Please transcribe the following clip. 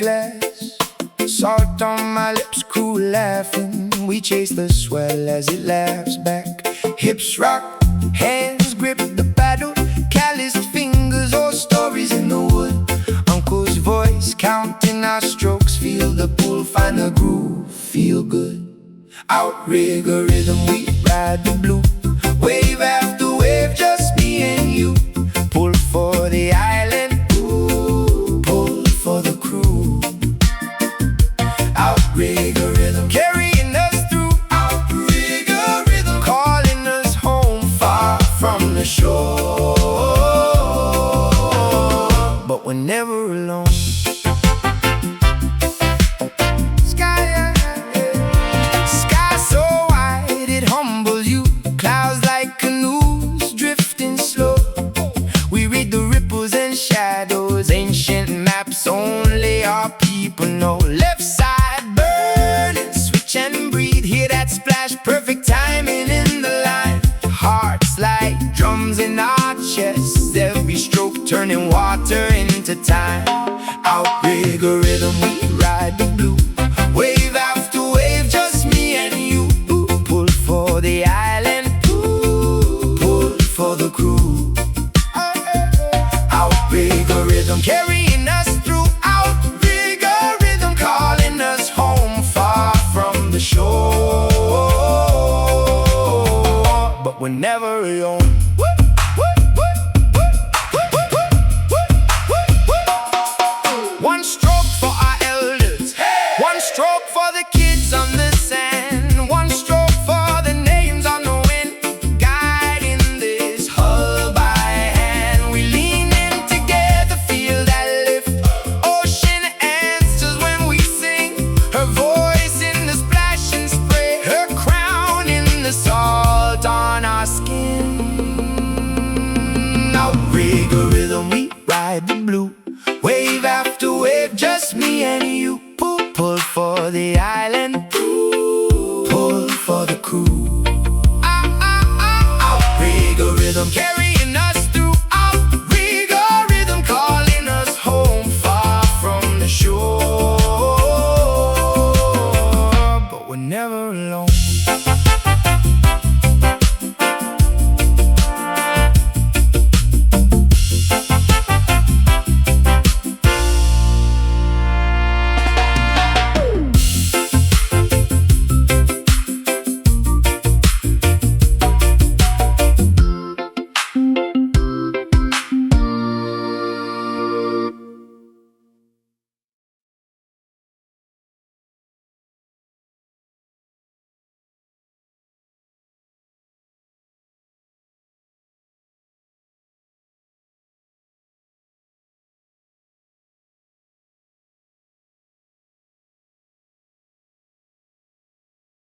glass. Salt on my lips, cool laughing. We chase the swell as it laughs back. Hips rock, hands grip the paddle. Calloused fingers or stories in the wood. Uncle's voice counting our strokes. Feel the pull, find the groove, feel good. Outrigger rhythm, we ride the blue. Wave after wave, just me and you. Pull for the island, ooh, pull for the crew. Outrigger rhythm, carrying us through. Outrigger rhythm, calling us home far from the shore. But we're never alone. Sky so wide it humbles you. Clouds like canoes drifting slow. We read the ripples and shadows. Ancient maps only our people know. Left side burning, switch and breathe. Hear that splash, perfect timing in the line. Hearts like drums in our chests. Every stroke turning water into time. Outrigger rhythm, we ride the blue. Wave after wave, just me and you. Pull for the island, pull for the crew. Outrigger rhythm, carrying us through. Outrigger rhythm, calling us home far from the shore. But we're never alone. One stroke for our elders, one stroke for the kids on the sand, one stroke for the names on the wind, guiding this hull by hand. We lean in together, feel that lift. Ocean answers when we sing. Her voice in the splash and spray, her crown in the salt on our skin. Outrigger rhythm, we ride the blue. Wave after wave, just me and you. Pull for the eye.